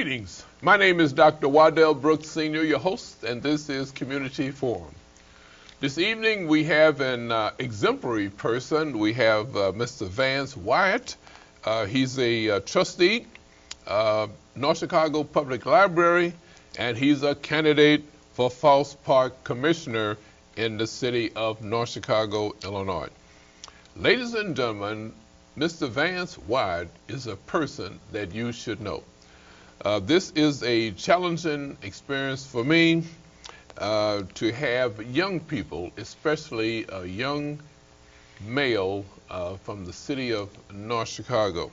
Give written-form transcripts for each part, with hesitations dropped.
Greetings. My name is Dr. Waddell Brooks Sr., your host, and this is Community Forum. This evening we have an exemplary person. We have Mr. Vance Wyatt. He's a trustee, North Chicago Public Library, and he's a candidate for Foss Park Commissioner in the city of North Chicago, Illinois. Ladies and gentlemen, Mr. Vance Wyatt is a person that you should know. This is a challenging experience for me to have young people, especially a young male from the city of North Chicago.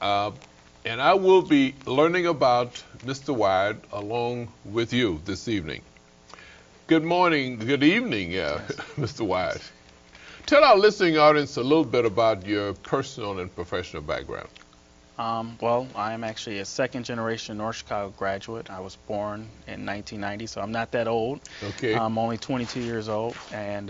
And I will be learning about Mr. Wyatt along with you this evening. Good morning, good evening, Mr. Wyatt. Tell our listening audience a little bit about your personal and professional background. Well, I am actually a second-generation North Chicago graduate. I was born in 1990, so I'm not that old. Okay. I'm only 22 years old, and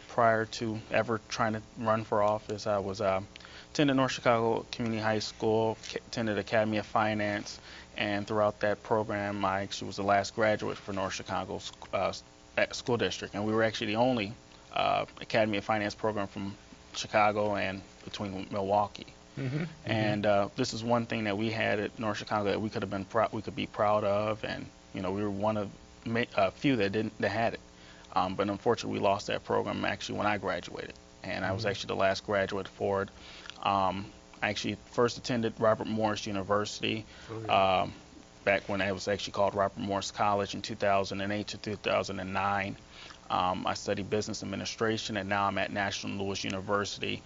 prior to ever trying to run for office, I was attended North Chicago Community High School, attended Academy of Finance, and throughout that program, I actually was the last graduate for North Chicago School District, and we were actually the only Academy of Finance program from Chicago and between Milwaukee. Mm-hmm. And this is one thing that we had at North Chicago that we could have been we could be proud of, and you know we were one of a few that had it. But unfortunately, we lost that program actually when I graduated, and I was actually the last graduate for it. I actually first attended Robert Morris University back when it was actually called Robert Morris College in 2008 to 2009. I studied business administration, and now I'm at National Louis University.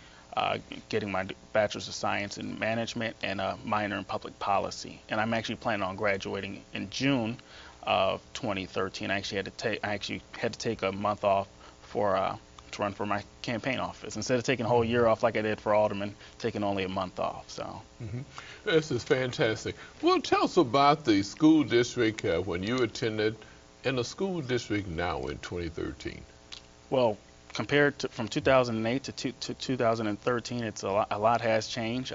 Getting my Bachelor's of Science in Management and a minor in Public Policy. And I'm actually planning on graduating in June of 2013. I actually had to take a month off to run for my campaign office. Instead of taking a whole year off like I did for Alderman, taking only a month off. So. This is fantastic. Well, tell us about the school district when you attended and the school district now in 2013. Well, compared to from 2008 to 2013, it's a lot has changed.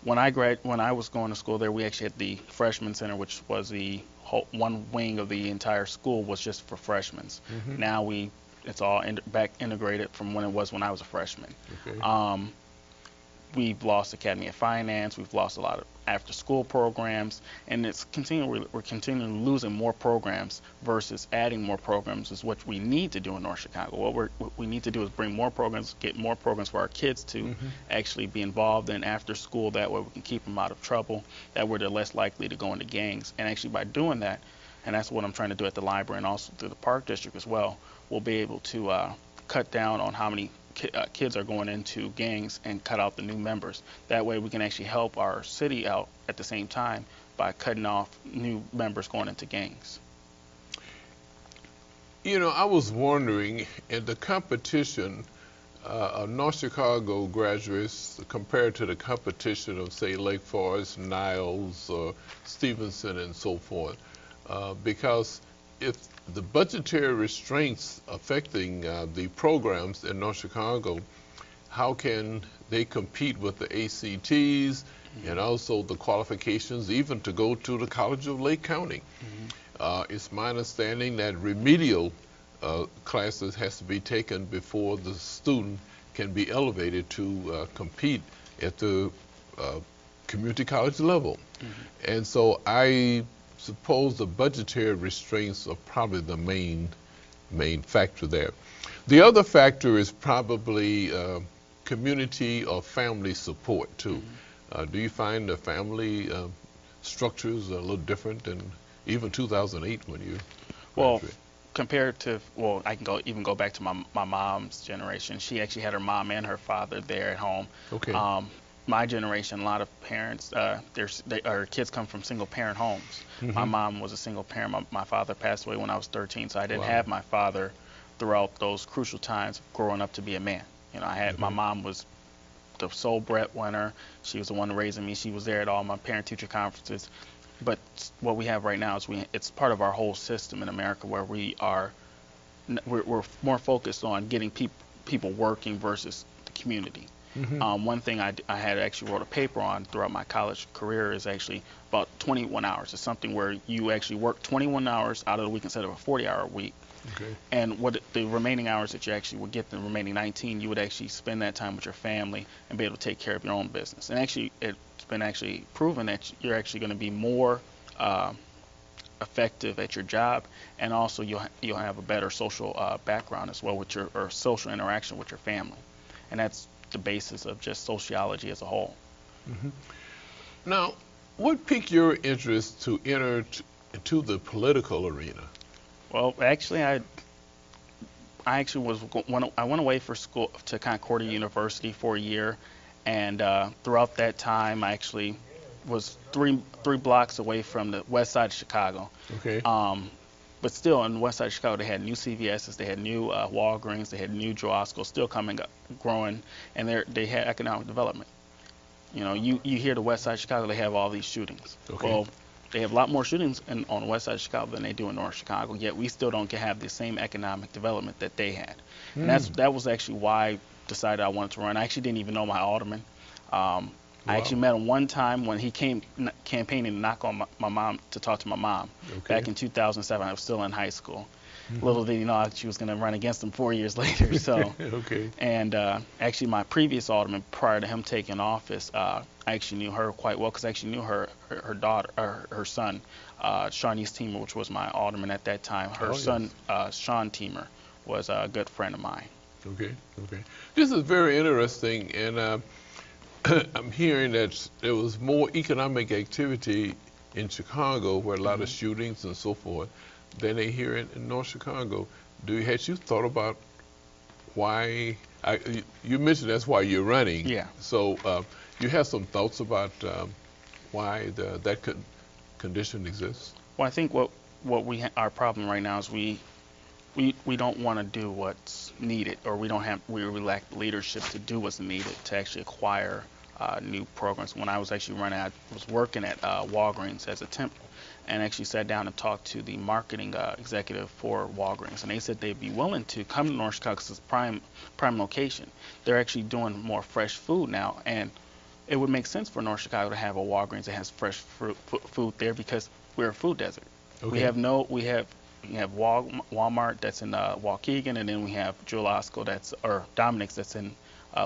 When I was going to school there, we actually had the freshman center, which was the whole one wing of the entire school was just for freshmen. Now it's all back integrated from when I was a freshman. Okay. We've lost Academy of Finance. We've lost a lot of after-school programs, and we're continually losing more programs versus adding more programs is what we need to do in North Chicago. What we need to do is bring more programs, get more programs for our kids to actually be involved in after school. That way we can keep them out of trouble. That way they're less likely to go into gangs. And actually by doing that, and that's what I'm trying to do at the library and also through the Park District as well, we'll be able to cut down on how many kids are going into gangs and cut out the new members. That way we can actually help our city out at the same time by cutting off new members going into gangs. You know, I was wondering, in the competition of North Chicago graduates compared to the competition of, say, Lake Forest, Niles, or Stevenson, and so forth, because if the budgetary restraints affecting the programs in North Chicago, how can they compete with the ACTs and also the qualifications even to go to the College of Lake County? It's my understanding that remedial classes has to be taken before the student can be elevated to compete at the community college level. And so I suppose the budgetary restraints are probably the main factor there. The other factor is probably community or family support too. Do you find the family structures a little different than even 2008 when you graduated? Compared to, I can even go back to my mom's generation. She actually had her mom and her father there at home. Okay. My generation, a lot of parents, our kids come from single parent homes. My mom was a single parent. My father passed away when I was 13, so I didn't have my father throughout those crucial times of growing up to be a man. You know, I had my mom was the sole breadwinner. She was the one raising me. She was there at all my parent-teacher conferences. But what we have right now is it's part of our whole system in America where we're more focused on getting people working versus the community. One thing I had actually wrote a paper on throughout my college career is actually about 21 hours. It's something where you actually work 21 hours out of the week instead of a 40-hour week. Okay. And what the remaining hours that you actually would get, the remaining 19, you would actually spend that time with your family and be able to take care of your own business. And actually, it's been actually proven that you're actually going to be more effective at your job, and also you'll have a better social background as well with or social interaction with your family. And that's the basis of just sociology as a whole. Now, what piqued your interest to enter into the political arena? Well, actually, I actually I went away for school to Concordia University for a year, and throughout that time, I actually was three blocks away from the west side of Chicago. Okay. But still, on the west side of Chicago, they had new CVS's, they had new Walgreens, they had new Joe Osco, still growing, and they had economic development. You know, you hear the west side of Chicago, they have all these shootings. Okay. Well, they have a lot more shootings on the west side of Chicago than they do in North Chicago, yet we still don't have the same economic development that they had. And that was actually why I decided I wanted to run. I actually didn't even know my alderman. I actually met him one time when he came campaigning to knock on my mom, to talk to my mom. Okay. Back in 2007. I was still in high school. Little did he know she was going to run against him 4 years later. So, Okay. And actually, my previous alderman, prior to him taking office, I actually knew her quite well because I actually knew her daughter, or her son, Shawnee's Teamer, which was my alderman at that time. Her son, Sean Teamer, was a good friend of mine. Okay. Okay. This is very interesting, and I'm hearing that there was more economic activity in Chicago, where a lot of shootings and so forth, than they hear in North Chicago. Had you thought about why? You mentioned that's why you're running. Yeah. So you have some thoughts about why that condition exists? Well, I think our problem right now is we don't want to do what's needed, or we lack the leadership to do what's needed to actually acquire new programs. When I was actually running, I was working at Walgreens as a temp, and actually sat down and talked to the marketing executive for Walgreens, and they said they'd be willing to come to North Chicago because it's prime location. They're actually doing more fresh food now, and it would make sense for North Chicago to have a Walgreens that has fresh food there because we're a food desert. Okay. We have Walmart that's in Waukegan, and then we have Joe Osco or Dominic's that's in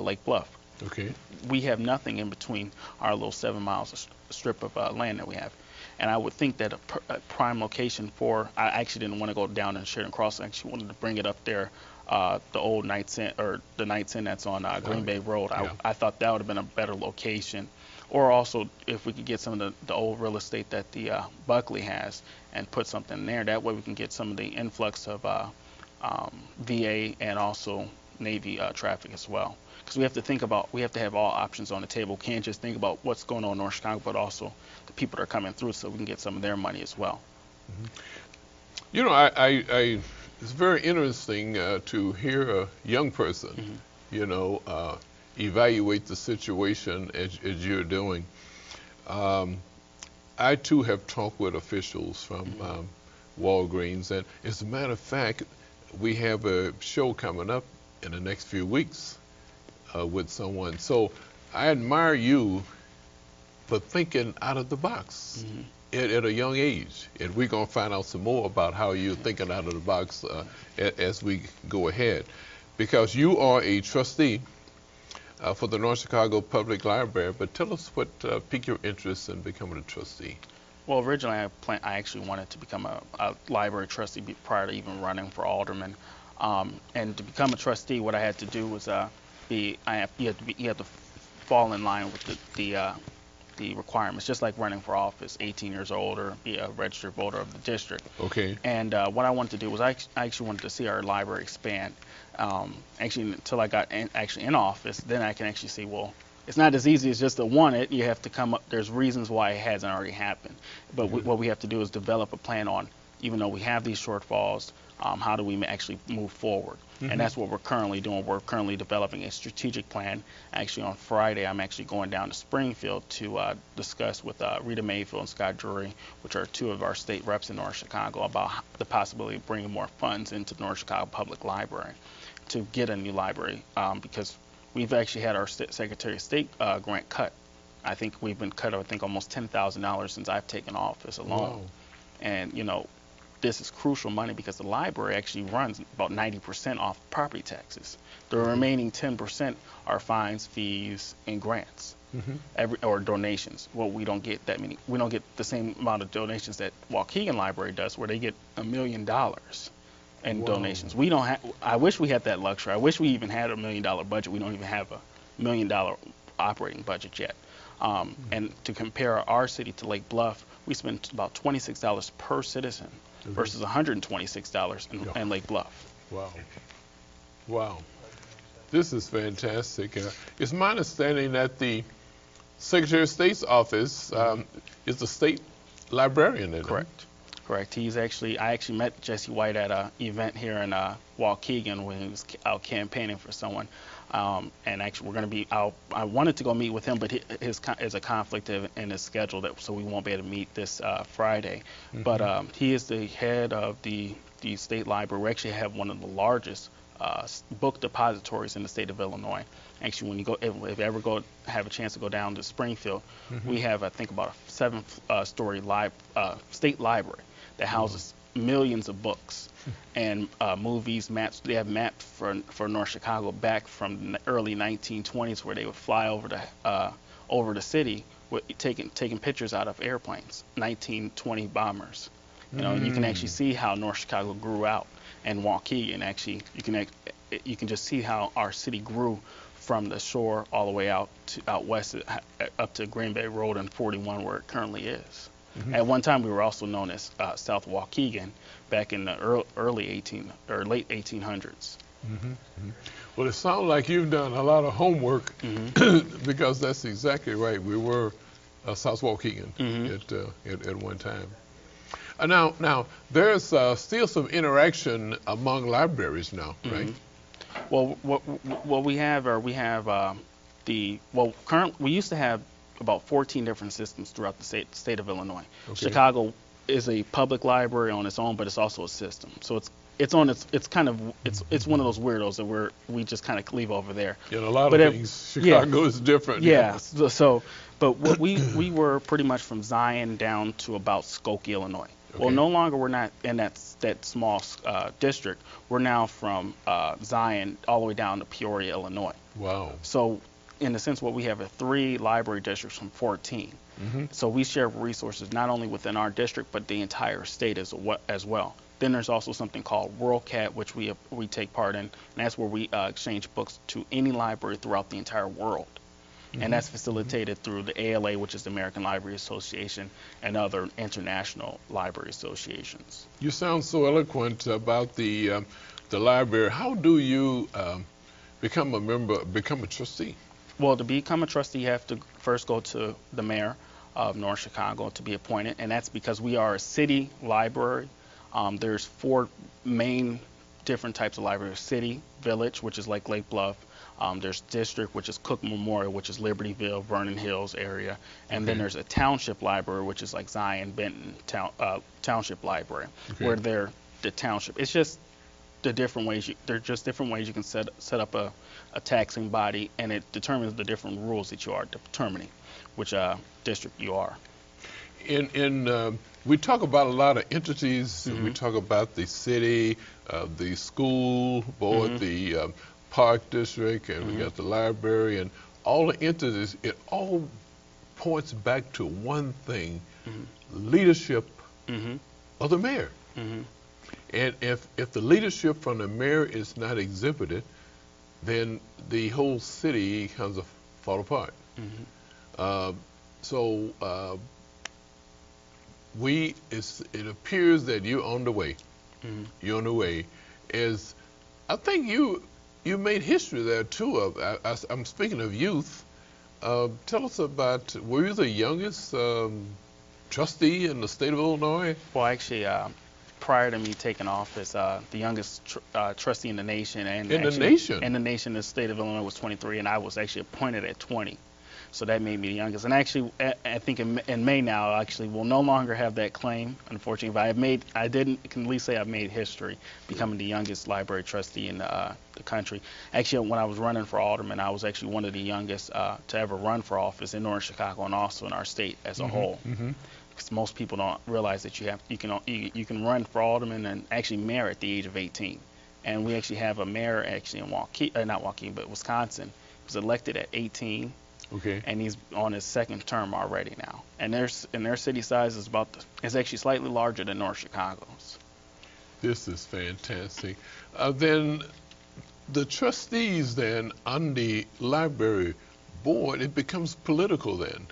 Lake Bluff. Okay. We have nothing in between our little 7 miles strip of land that we have. And I would think that a prime location I actually didn't want to go down in Sheridan Cross. I actually wanted to bring it up there, the old Knights Inn, or the Knights Inn that's on Green Bay Road. Yeah. I thought that would have been a better location. Or also, if we could get some of the old real estate that the Buckley has and put something there, that way we can get some of the influx of VA and also Navy traffic as well. Because we have to have all options on the table. We can't just think about what's going on in North Chicago, but also the people that are coming through, so we can get some of their money as well. You know, it's very interesting to hear a young person, evaluate the situation as you're doing. I too have talked with officials from Walgreens, and as a matter of fact, we have a show coming up in the next few weeks with someone. So I admire you for thinking out of the box at a young age, and we're going to find out some more about how you're thinking out of the box as we go ahead, because you are a trustee for the North Chicago Public Library. But tell us what piqued your interest in becoming a trustee. Well, originally I actually wanted to become a library trustee prior to even running for alderman. And to become a trustee, what I had to do was you have to fall in line with the requirements, just like running for office, 18 years or older, be a registered voter of the district. Okay. And what I wanted to do was I actually wanted to see our library expand. Actually, until I got in office, then I can actually see, well, it's not as easy as just to want it. You have to come up. There's reasons why it hasn't already happened. But what we have to do is develop a plan on, even though we have these shortfalls, how do we actually move forward? And that's what we're currently doing. We're currently developing a strategic plan. Actually, on Friday, I'm actually going down to Springfield to discuss with Rita Mayfield and Scott Drury, which are two of our state reps in North Chicago, about the possibility of bringing more funds into the North Chicago Public Library to get a new library, because we've actually had our Secretary of State grant cut. I think we've been cut, I think, almost $10,000 since I've taken office alone. Wow. And, you know, this is crucial money because the library actually runs about 90% off property taxes. The remaining 10% are fines, fees, and grants, or donations. Well, we don't get that many. We don't get the same amount of donations that Waukegan Library does, where they get $1 million in donations. We don't have. I wish we had that luxury. I wish we even had $1 million budget. We don't even have a $1 million operating budget yet. And to compare our city to Lake Bluff, we spend about $26 per citizen versus $126 in Lake Bluff. Wow. Wow. This is fantastic. It's my understanding that the Secretary of State's office is the state librarian, isn't it? Correct. Correct. I actually met Jesse Wyatt at an event here in Waukegan when he was out campaigning for someone. And actually, we're going to be out. I wanted to go meet with him, but his is a conflict in his schedule, so we won't be able to meet this Friday. But he is the head of the state library. We actually have one of the largest book depositories in the state of Illinois. Actually, when you go, if you ever have a chance to go down to Springfield, we have, I think, about a 7-story state library that houses millions of books and movies, maps. They have maps for North Chicago back from the early 1920s, where they would fly over the city, taking pictures out of airplanes. 1920 bombers. You know, you can actually see how North Chicago grew out, and Waukegan. Actually, you can just see how our city grew from the shore all the way out west, up to Green Bay Road and 41, where it currently is. At one time, we were also known as South Waukegan back in the late 1800s. Well, it sounds like you've done a lot of homework because that's exactly right. We were South Waukegan at one time. Now there's still some interaction among libraries now, right? Well, what we have currently we used to have about 14 different systems throughout the state of Illinois. Chicago is a public library on its own, but it's also a system. So it's one of those weirdos that we just kind of leave over there. In a lot of things, Chicago is different. Yeah. But what we were pretty much from Zion down to about Skokie, Illinois. Well, no longer we're not in that small district. We're now from Zion all the way down to Peoria, Illinois. Wow. So in a sense, what we have are 3 library districts from 14. So we share resources not only within our district, but the entire state as well. Then there's also something called WorldCat, which we take part in, and that's where we exchange books to any library throughout the entire world. And that's facilitated through the ALA, which is the American Library Association, and other international library associations. You sound so eloquent about the library. How do you become a trustee? Well, to become a trustee, you have to first go to the mayor of North Chicago to be appointed, and that's because we are a city library. There's 4 main different types of libraries: city, village, which is like Lake Bluff. There's district, which is Cook Memorial, which is Libertyville, Vernon Hills area. And then there's a township library, which is like Zion, Benton Township Library, where they're the township. It's just the different ways. They're just different ways you can set up a taxing body, and it determines the different rules that you are determining which district you are. We talk about a lot of entities. We talk about the city, the school board, the Park District, and we got the library, and all the entities. It all points back to one thing: leadership of the mayor. And if the leadership from the mayor is not exhibited, then the whole city kind of fall apart. It appears that you're on the way. You're on the way. I think you made history there too. I'm speaking of youth. Tell us about, were you the youngest trustee in the state of Illinois? Well, actually, prior to me taking office, the youngest trustee in the nation, in the state of Illinois, was 23, and I was actually appointed at 20. So that made me the youngest. And actually, I think in May now, I actually will no longer have that claim, unfortunately. But I can at least say I've made history, becoming the youngest library trustee in the country. Actually, when I was running for alderman, I was actually one of the youngest to ever run for office in Northern Chicago and also in our state as a whole. Because most people don't realize that you can run for alderman and actually mayor at the age of 18. And we actually have a mayor actually in Wisconsin, who's elected at 18. Okay. And he's on his second term already now. And their city size is actually slightly larger than North Chicago's. This is fantastic. Then the trustees then on the library board, it becomes political then,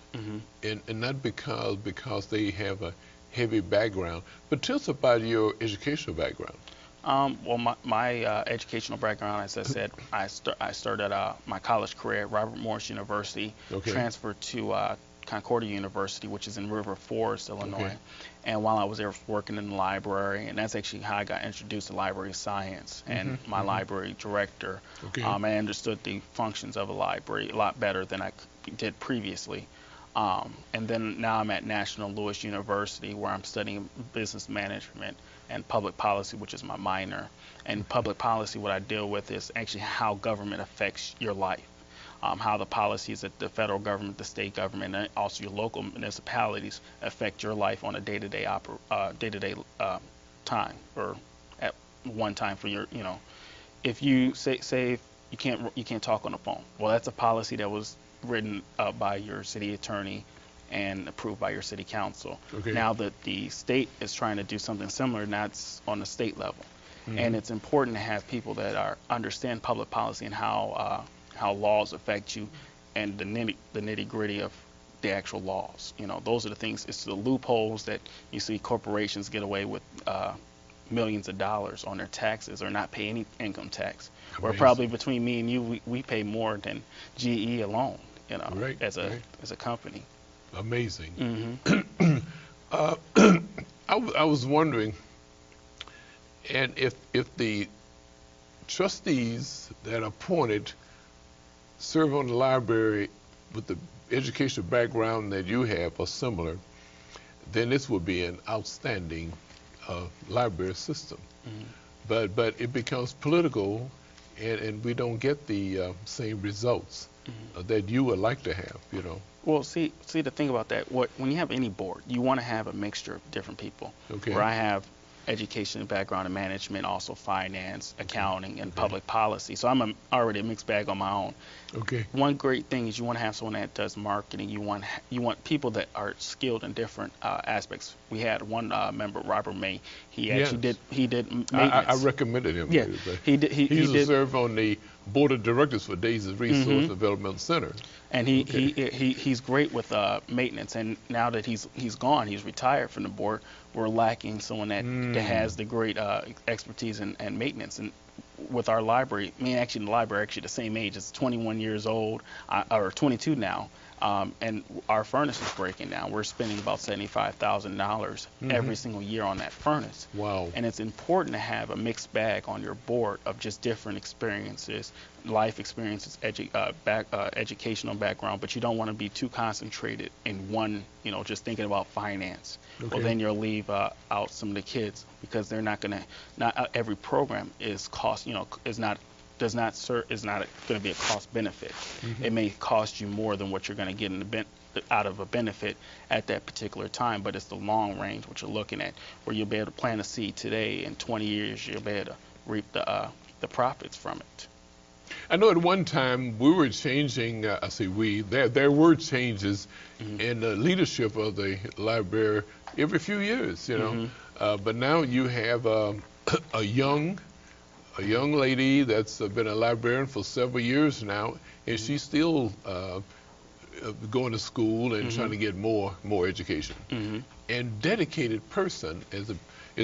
and not because they have a heavy background. But tell us about your educational background. Well, my educational background, as I said, I started my college career at Robert Morris University, transferred to Concordia University, which is in River Forest, Illinois. And while I was there, I was working in the library, and that's actually how I got introduced to library science. And my library director, I understood the functions of a library a lot better than I did previously. And then now I'm at National Louis University, where I'm studying business management and public policy, which is my minor. And public policy, what I deal with is actually how government affects your life, how the policies at the federal government, the state government, and also your local municipalities affect your life on a day-to-day time, or at one time for your, if you say you can't talk on the phone. Well, that's a policy that was written by your city attorney and approved by your city council. Now that the state is trying to do something similar, and that's on the state level. And it's important to have people that understand public policy and how laws affect you, and the nitty gritty of the actual laws. Those are the things. It's the loopholes that you see corporations get away with millions of dollars on their taxes or not pay any income tax. Where probably between me and you, we pay more than GE alone, as a company. Amazing. I was wondering, and if the trustees that are appointed serve on the library with the educational background that you have or similar, then this would be an outstanding library system. But it becomes political, and we don't get the same results that you would like to have, Well, see the thing about that, when you have any board, you want to have a mixture of different people. Where I have education background in management, also finance, accounting, and public policy. So I'm already a mixed bag on my own. One great thing is you want to have someone that does marketing. You want people that are skilled in different aspects. We had one member, Robert May. He actually did maintenance. I recommended him. Yeah, he did serve on the board of directors for Daisy Resource Development Center. And he's great with maintenance. And now that he's gone, he's retired from the board. We're lacking someone that has the great expertise in maintenance. And with our library, me and actually the library the same age. It's 21 years old, or 22 now. And our furnace is breaking down. We're spending about $75,000 every single year on that furnace. Wow. And it's important to have a mixed bag on your board of just different experiences, life experiences, educational background, but you don't want to be too concentrated in one, just thinking about finance. Well, then you'll leave out some of the kids, because they're not every program is cost, is not going to be a cost benefit. It may cost you more than what you're going to get out of a benefit at that particular time, but it's the long range what you're looking at, where you'll be able to plant a seed today. In 20 years, you'll be able to reap the profits from it. I know at one time we were changing, there were changes in the leadership of the library every few years, but now you have a young lady that's been a librarian for several years now, and she's still going to school and trying to get more education. And dedicated person, as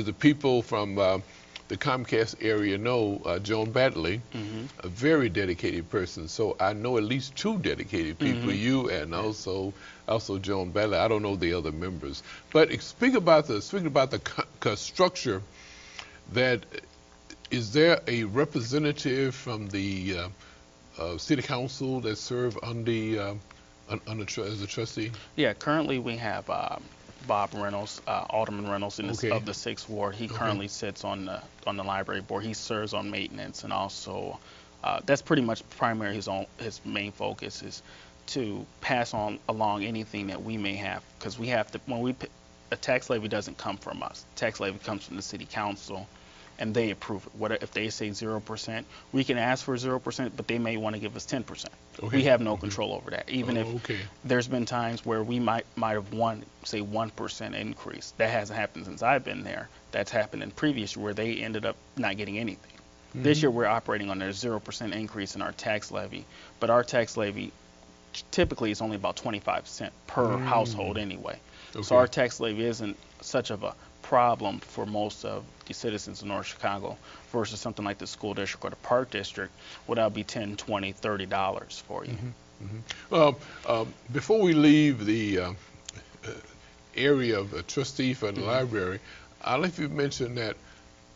the people from the Comcast area know, Joan Badley, a very dedicated person. So I know at least two dedicated people, you and also Joan Badley. I don't know the other members. But speaking about the structure, that is there a representative from the city council that serve on the as a trustee? Yeah, currently we have Bob Reynolds, Alderman Reynolds, Okay. of the 6th Ward. He Okay. currently sits on the library board. He serves on maintenance, and also that's pretty much primary. His main focus is to pass on along anything that we may have, because we have to, a tax levy doesn't come from us. Tax levy comes from the city council, and they approve it. What if they say 0%? We can ask for 0%, but they may want to give us 10%. Okay. We have no control over that. Even if okay. there's been times where we might have won, say, 1% increase. That hasn't happened since I've been there. That's happened in previous year where they ended up not getting anything. This year we're operating on a 0% increase in our tax levy, but our tax levy typically is only about 25 cents per household anyway. Okay. So our tax levy isn't such of a problem for most of the citizens of North Chicago versus something like the school district or the park district, where that'll be $10, $20, $30 for you. Before we leave the area of a trustee for the library, I'd like you to mention that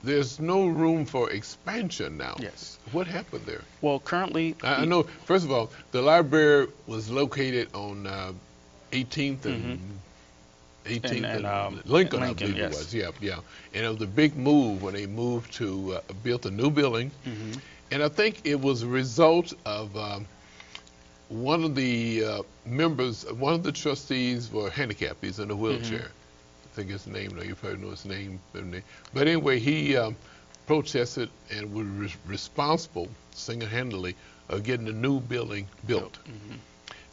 there's no room for expansion now. Yes. What happened there? Well, currently, I know, first of all, the library was located on 18th and 18th and Lincoln, I believe yes. it was. Yeah, yeah. And it was a big move when they moved to built a new building. And I think it was a result of one of the members, one of the trustees were handicapped. He's in a wheelchair. I think his name, you probably know his name. But anyway, he protested and was responsible single-handedly of getting the new building built.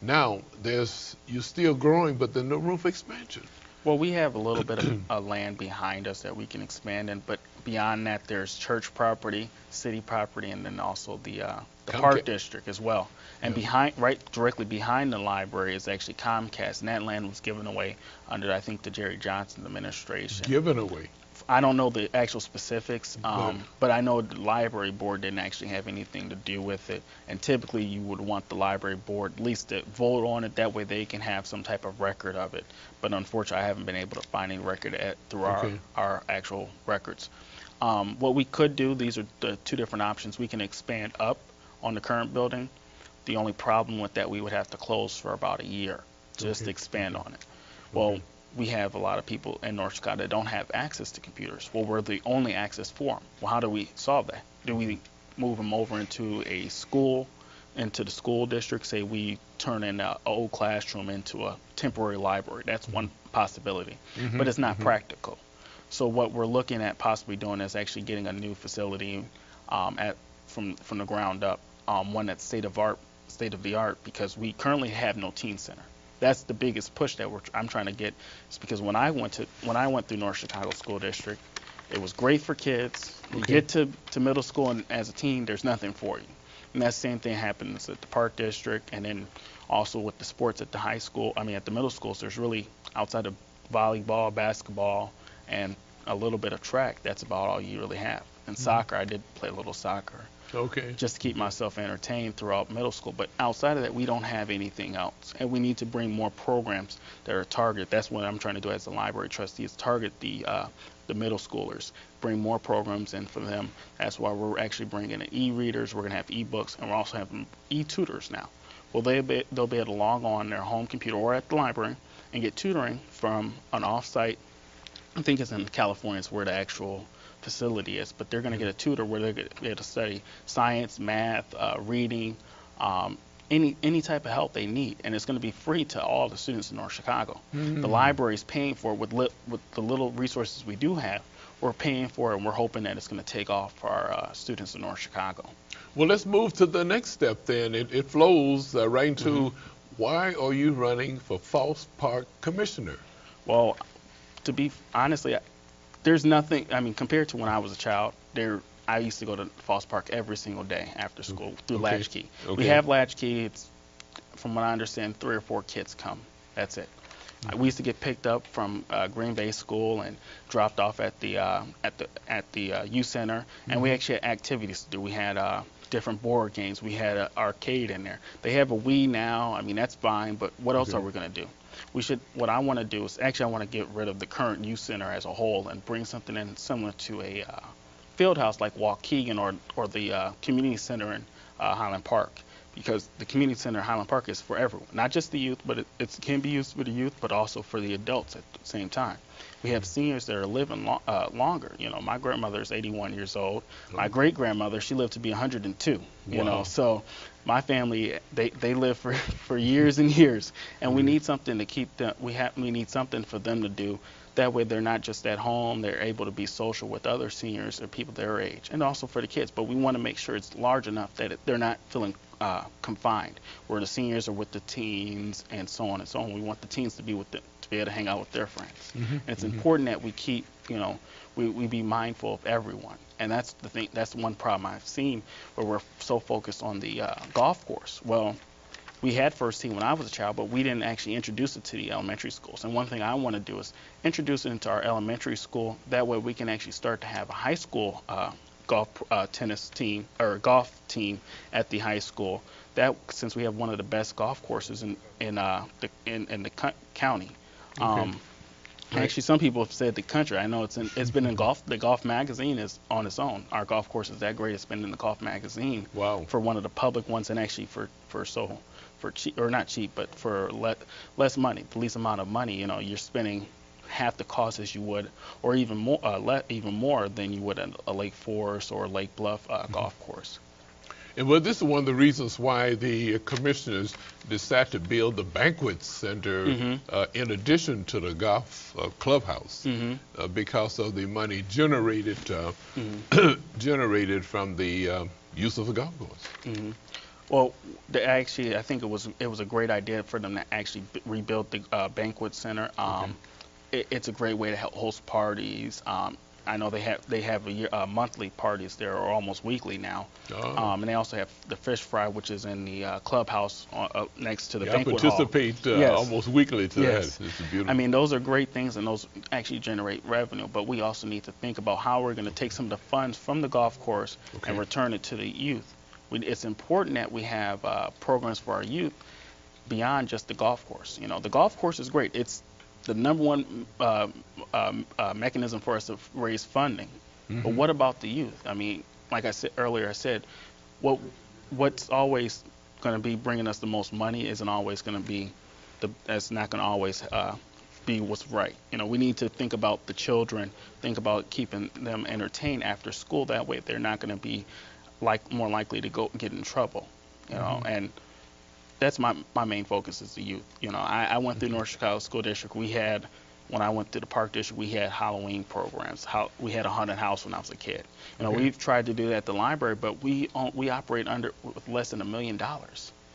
Now, you're still growing, but there's no room for expansion. Well, we have a little bit of land behind us that we can expand in, but beyond that, there's church property, city property, and then also the park district as well. And directly behind the library is actually Comcast, and that land was given away under, I think, the Jerry Johnson administration. Given away? I don't know the actual specifics, but I know the library board didn't actually have anything to do with it. And typically, you would want the library board at least to vote on it. That way, they can have some type of record of it. But unfortunately, I haven't been able to find any record through our actual records. What we could do, these are the two different options. We can expand up on the current building. The only problem with that, we would have to close for about a year just to expand on it. Well, we have a lot of people in North Chicago that don't have access to computers. Well, we're the only access for them. Well, how do we solve that? Do we move them over into a school, into the school district? Say we turn in an old classroom into a temporary library. That's one possibility, but it's not practical. So what we're looking at possibly doing is actually getting a new facility from the ground up, one that's state of the art, because we currently have no teen center. That's the biggest push that I'm trying to get. Is because when I went through North Chicago School District, it was great for kids. You get to middle school, and as a teen, there's nothing for you. And that same thing happens at the Park District, and then also with the sports at the high school. I mean, at the middle schools, there's really, outside of volleyball, basketball, and a little bit of track, that's about all you really have. And soccer, I did play a little soccer. Just to keep myself entertained throughout middle school. But outside of that, we don't have anything else. And we need to bring more programs that are targeted. That's what I'm trying to do as a library trustee, is target the middle schoolers, bring more programs in for them. That's why we're actually bringing in e-readers, we're going to have e-books, and we're also having e-tutors now. Well, they'll be able to log on their home computer or at the library and get tutoring from an off-site. I think it's in California, it's where the actual facility is, but they're going to get a tutor where they're going to be able to study science, math, reading, any type of help they need, and it's going to be free to all the students in North Chicago. The library is paying for it with the little resources we do have. We're paying for it, and we're hoping that it's going to take off for our students in North Chicago. Well, let's move to the next step then. It flows right into why are you running for Foss Park Commissioner? Well, to be honestly, there's nothing, I mean, compared to when I was a child, I used to go to Foss Park every single day after school through Latchkey. We have Latchkey. It's, from what I understand, 3 or 4 kids come. That's it. We used to get picked up from Green Bay School and dropped off at the youth center, and we actually had activities to do. We had different board games. We had an arcade in there. They have a Wii now. I mean, that's fine, but what else are we going to do? What I want to do is, actually, I want to get rid of the current youth center as a whole and bring something in similar to a field house like Waukegan or the community center in Highland Park. because the community center Highland Park is for everyone, not just the youth, but it can be used for the youth, but also for the adults at the same time. We have seniors that are living longer. You know, my grandmother is 81 years old. My great grandmother, she lived to be 102. You know, so my family, they live for years and years, and we need something to keep them. We need something for them to do. That way, they're not just at home; they're able to be social with other seniors or people their age, and also for the kids. But we want to make sure it's large enough that they're not feeling confined, where the seniors are with the teens and so on and so on. We want the teens to be with them, to be able to hang out with their friends. And it's important that we keep, you know, we be mindful of everyone. And that's the thing. That's one problem I've seen, where we're so focused on the golf course. Well, we had first team when I was a child, but we didn't actually introduce it to the elementary schools. And one thing I want to do is introduce it into our elementary school. That way we can actually start to have a high school golf tennis team or golf team at the high school. That, since we have one of the best golf courses in the county. Actually, some people have said the country. I know it's been in golf. The Golf magazine is on its own. Our golf course is that great. It's been in the Golf magazine. Wow. For one of the public ones, and actually for cheap, or not cheap, but for less money, the least amount of money. You know, you're spending half the cost as you would, or even more than you would at a Lake Forest or Lake Bluff golf course. And well, this is one of the reasons why the commissioners decided to build the banquet center in addition to the golf clubhouse, because of the money generated generated from the use of the golf course. Well, actually, I think it was a great idea for them to actually rebuild the banquet center. It's a great way to host parties. I know they have monthly parties there, or almost weekly now. And they also have the fish fry, which is in the clubhouse next to the banquet hall. I participate almost weekly to that. It's beautiful. I mean, those are great things, and those actually generate revenue. But we also need to think about how we're going to take some of the funds from the golf course and return it to the youth. It's important that we have programs for our youth beyond just the golf course. You know, the golf course is great. It's the number one mechanism for us to raise funding. But what about the youth? I mean, like I said earlier, what's always going to be bringing us the most money isn't always going to be that's not going to always be what's right. You know, we need to think about the children, think about keeping them entertained after school. That way, they're not going to be more likely to get in trouble. You know, and that's my main focus is the youth. You know, I went through North Chicago School District. When I went to the Park District, we had Halloween programs. We had a haunted house when I was a kid. You know, we've tried to do that at the library, but we operate with less than $1 million.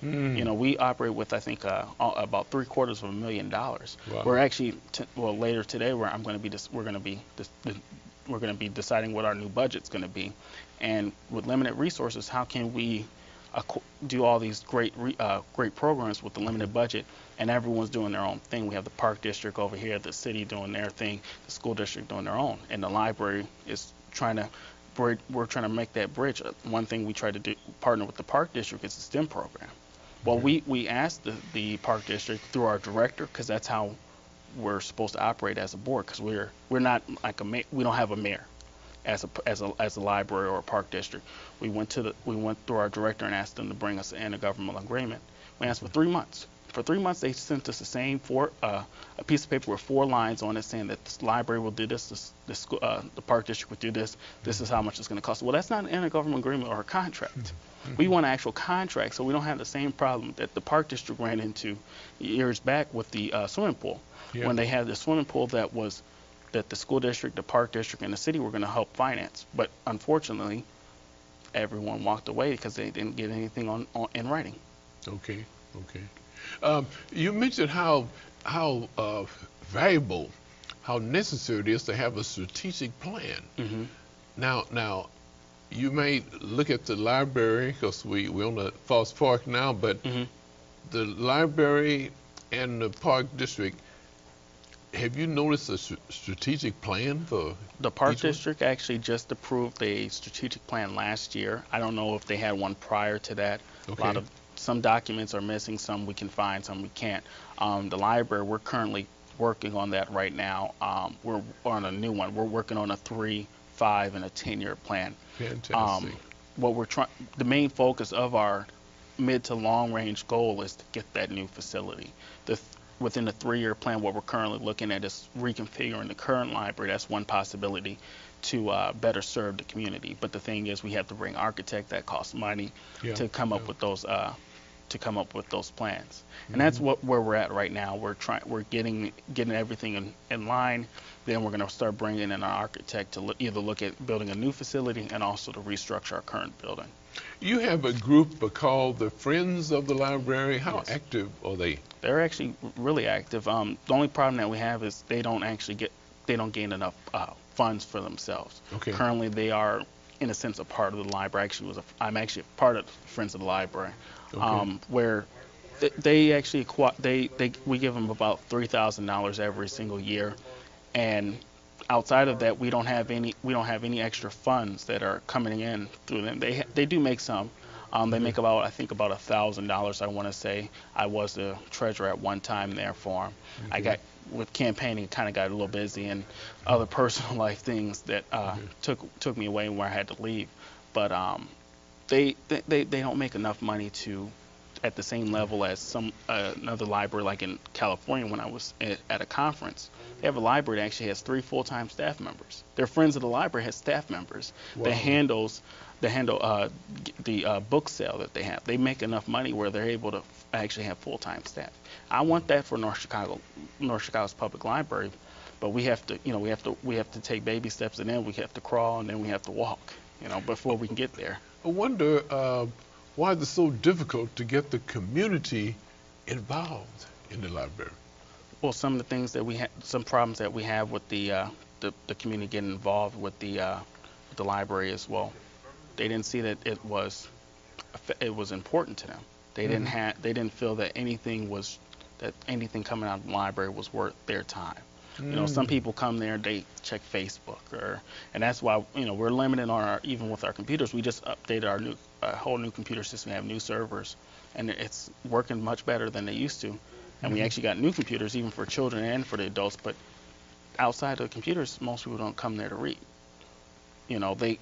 You know, we operate with, I think, about $750,000. Wow. We're actually later today, we're going to be deciding what our new budget's going to be, and with limited resources, how can we do all these great programs with the limited budget, and everyone's doing their own thing. We have the Park District over here, the city doing their thing, the school district doing their own, and the library is we're trying to make that bridge. One thing we try to do, partner with the Park District, is the STEM program. Well, we asked the Park District through our director, because that's how we're supposed to operate as a board, because we're not like we don't have a mayor as a library or a park district. We went through our director and asked them to bring us an intergovernmental agreement. We asked for 3 months. For 3 months, they sent us a piece of paper with 4 lines on it saying that the library will do this, the park district will do this. This is how much it's going to cost. Well, that's not an intergovernmental agreement or a contract. We want an actual contract, so we don't have the same problem that the park district ran into years back with the swimming pool. When they had the swimming pool that the school district, the park district, and the city were going to help finance. But unfortunately, everyone walked away because they didn't get anything in writing. Okay. You mentioned how valuable, how necessary it is to have a strategic plan. Now, you may look at the library, because we're on the Foss Park now, but the library and the park district, have you noticed a strategic plan for the Park District? Actually just approved a strategic plan last year. I don't know if they had one prior to that. Some documents are missing, some we can find, some we can't. The library, we're currently working on that right now. We're on a new one. We're working on a 3, 5, and a 10-year plan. Fantastic. The main focus of our mid to long range goal is to get that new facility. Within the 3-year plan, what we're currently looking at is reconfiguring the current library. That's one possibility to better serve the community. But the thing is, we have to bring architect. That costs money to come up with those plans. And that's where we're at right now. We're getting everything in line. Then we're going to start bringing in an architect to either look at building a new facility and also to restructure our current building. You have a group called the Friends of the Library. How active are they? They're actually really active. The only problem that we have is they don't gain enough funds for themselves. Okay. Currently, they are, in a sense, a part of the library. I'm actually a part of Friends of the Library, where we give them about $3,000 every single year, and outside of that, we don't have any extra funds that are coming in through them. They do make some. They make about $1,000. I want to say. I was the treasurer at one time there for them. I got with campaigning, kind of got a little busy, and other personal life things that took me away where I had to leave. But they don't make enough money to at the same level as another library like in California when I was at a conference. They have a library that actually has 3 full-time staff members. Their Friends of the Library has staff members that handle the book sale that they have. They make enough money where they're able to actually have full-time staff. I want that for North Chicago's public library, but we have to take baby steps, and then we have to crawl, and then we have to walk, before we can get there. I wonder why it's so difficult to get the community involved in the library. Well, some of the things that some problems that we have with the community getting involved with the library as well. They didn't see that it was important to them. They didn't feel that anything coming out of the library was worth their time. Some people come there, they check Facebook, and that's why we're limited on even with our computers. We just updated our whole new computer system. We have new servers, and it's working much better than they used to. And we actually got new computers even for children and for the adults. But outside of the computers, most people don't come there to read. They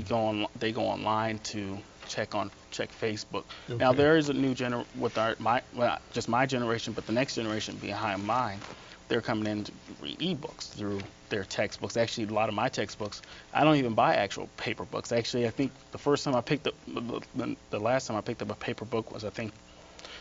go online to check Facebook. Okay. Now there is a new just my generation, but the next generation behind mine, they're coming in to read ebooks through their textbooks. Actually, a lot of my textbooks, I don't even buy actual paper books. Actually, I think the last time I picked up a paper book was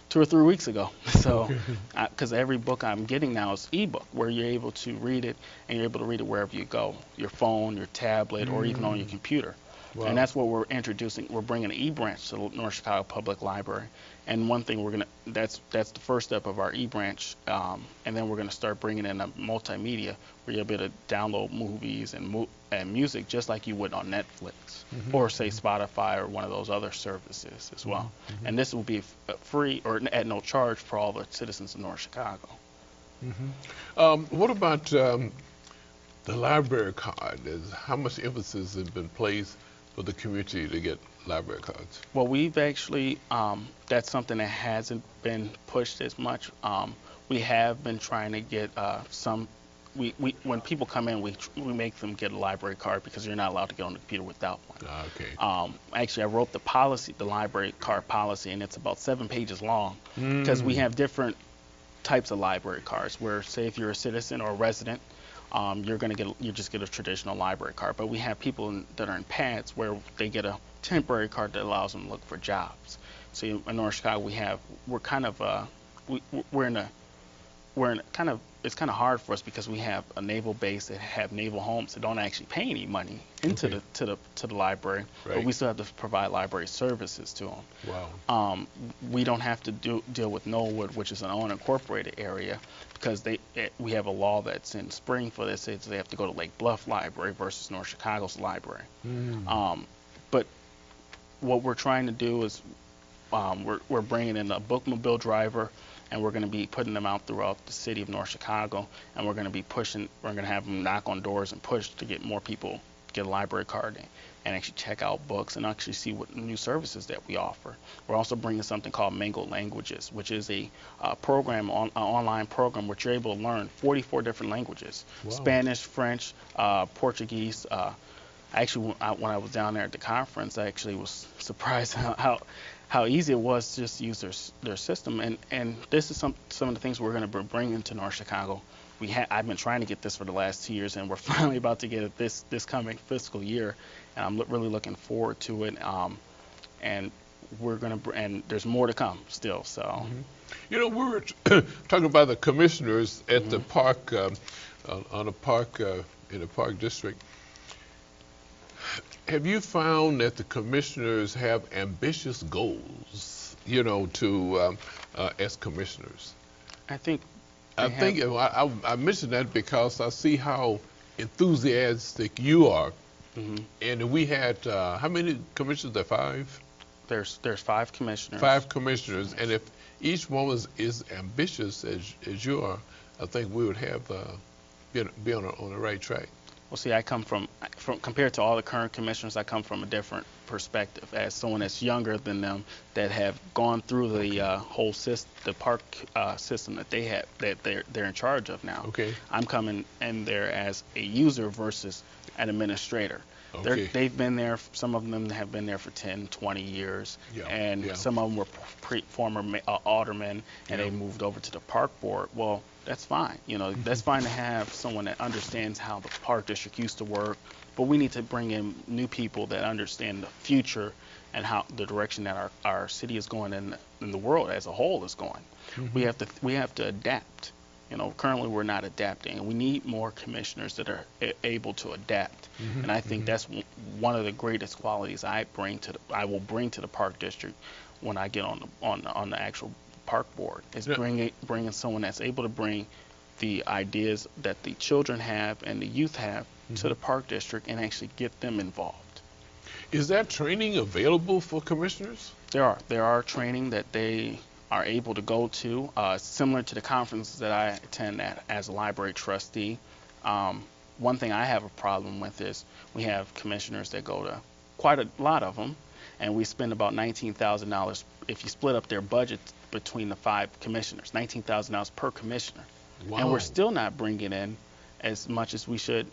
2 or 3 weeks ago. So, because every book I'm getting now is ebook, where you're able to read it, and you're able to read it wherever you go, your phone, your tablet, or even on your computer. Wow. And that's what we're introducing. We're bringing an e-branch to the North Chicago Public Library. And one thing that's the first step of our e-branch, and then we're going to start bringing in a multimedia where you'll be able to download movies and music just like you would on Netflix or say Spotify or one of those other services as well. And this will be free or at no charge for all the citizens of North Chicago. What about the library card? How much emphasis has been placed for the community to get library cards? Well, we've actually, that's something that hasn't been pushed as much. We have been trying to get when people come in, we make them get a library card because you're not allowed to get on the computer without one. Okay. Actually, I wrote the library card policy, and it's about 7 pages long because we have different types of library cards where, say, if you're a citizen or a resident, you just get a traditional library card. But we have people that are in pads where they get a temporary card that allows them to look for jobs. So in North Chicago, it's kind of hard for us because we have a naval base that have naval homes that don't actually pay any money into the library, but we still have to provide library services to them. Wow. We don't have to deal with Knollwood, which is an unincorporated area, because we have a law that's in spring for this. Says they have to go to Lake Bluff Library versus North Chicago's library. But what we're trying to do is we're bringing in a bookmobile driver, and we're going to be putting them out throughout the city of North Chicago, and we're going to have them knock on doors and push to get more people get a library card and actually check out books and actually see what new services that we offer. We're also bringing something called Mango Languages, which is a online program which you're able to learn 44 different languages. Wow. Spanish, French, Portuguese. Actually, when I was down there at the conference, I actually was surprised how how easy it was to just use their system. And this is some of the things we're going to bring into North Chicago. I've been trying to get this for the last 2 years, and we're finally about to get it this coming fiscal year, and I'm really looking forward to it. And and there's more to come still. So, you know, we were talking about the commissioners at the park, on a park in the Park District. Have you found that the commissioners have ambitious goals, you know, to as commissioners? I think I mentioned that because I see how enthusiastic you are. And we had how many commissioners? There 5. There's 5 commissioners. 5 commissioners, and if each one is ambitious as you are, I think we would have be on the right track. Well, see, I come from compared to all the current commissioners, I come from a different perspective as someone that's younger than them, that have gone through the whole the park system that they have, that they're in charge of now. Okay. I'm coming in there as a user versus an administrator. Okay. They've been there, some of them have been there for 10, 20 years, and some of them were former aldermen, and they moved over to the park board. Well, that's fine. You know, that's fine to have someone that understands how the park district used to work, but we need to bring in new people that understand the future and how the direction that our city is going and the world as a whole is going. We have to adapt. You know, currently we're not adapting, and we need more commissioners that are able to adapt. And I think that's one of the greatest qualities I will bring to the park district when I get on the actual park board, is bringing someone that's able to bring the ideas that the children have and the youth have to the park district and actually get them involved. Is that training available for commissioners? There are training that they are able to go to, similar to the conferences that I attend as a library trustee. One thing I have a problem with is we have commissioners that go to, quite a lot of them, and we spend about $19,000 if you split up their budget between the 5 commissioners, $19,000 per commissioner. Wow. And we're still not bringing in as much as we should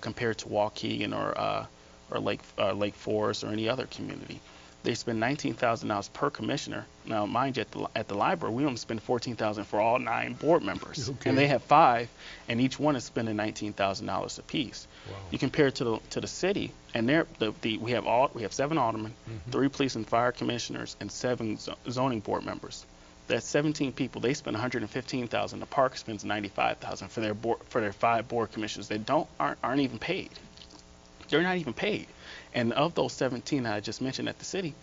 compared to Waukegan or Lake Forest or any other community. They spend $19,000 per commissioner. Now, mind you, at the library, we only spend $14,000 for all 9 board members, and they have 5, and each one is spending $19,000 apiece. Wow. You compare it to the city, and we have 7 aldermen, 3 police and fire commissioners, and 7 zoning board members. That's 17 people. They spend $115,000. The park spends $95,000 for their 5 board commissioners. They aren't even paid. They're not even paid. And of those 17 that I just mentioned at the city,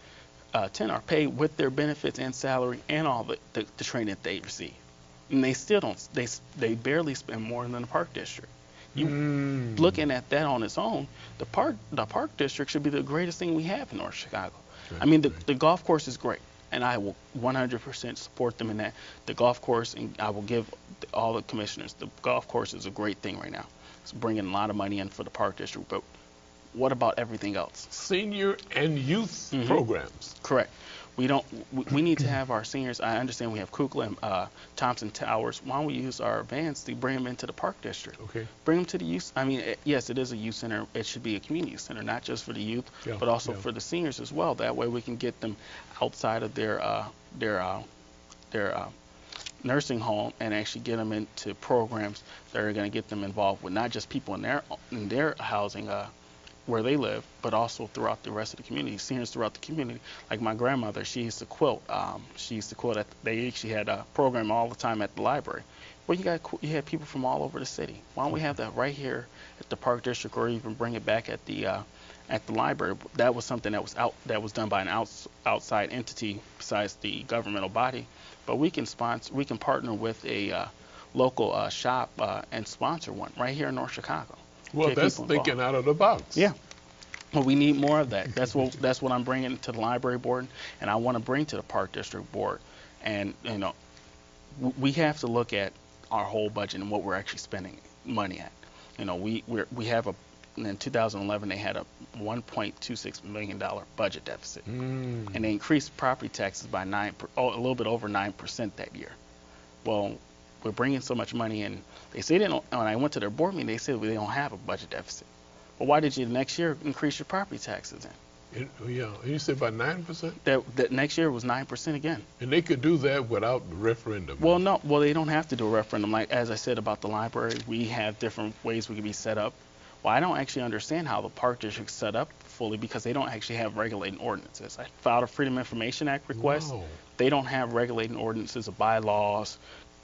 10 are paid with their benefits and salary and all the training that they receive. And they still don't, they barely spend more than the park district. Looking at that on its own, the park district should be the greatest thing we have in North Chicago. I mean, the golf course is great, and I will 100% support them in that. The golf course, and I will give all the commissioners, the golf course is a great thing right now. It's bringing a lot of money in for the park district, but what about everything else? Senior and youth programs. Correct. We need to have our seniors. I understand we have Kukla and Thompson Towers. Why don't we use our vans to bring them into the park district? Okay. Bring them to the youth. I mean, yes, it is a youth center. It should be a community center, not just for the youth, but also for the seniors as well. That way we can get them outside of their nursing home and actually get them into programs that are going to get them involved with not just people in their housing where they live, but also throughout the rest of the community, seniors throughout the community. Like my grandmother, she used to quilt. They actually had a program all the time at the library. Well, you had people from all over the city. Why don't we have that right here at the park district, or even bring it back at the library? That was something that was done by an outside entity besides the governmental body. But we can partner with a local shop and sponsor one right here in North Chicago. Well, that's thinking out of the box. Yeah. Well, we need more of that. That's what I'm bringing to the library board, and I want to bring to the park district board. And you know, we have to look at our whole budget and what we're actually spending money at. You know, we have in 2011 they had a $1.26 million budget deficit, and they increased property taxes by a little bit over 9% that year. Well, we're bringing so much money in. They say when I went to their board meeting, they said they don't have a budget deficit. Well, why did you next year increase your property taxes then? Yeah, and you said about 9%? That next year was 9% again. And they could do that without the referendum. Well, no, well, they don't have to do a referendum. Like, as I said about the library, we have different ways we can be set up. Well, I don't actually understand how the Park District's set up fully because they don't actually have regulating ordinances. I filed a Freedom of Information Act request. Wow. They don't have regulating ordinances or bylaws,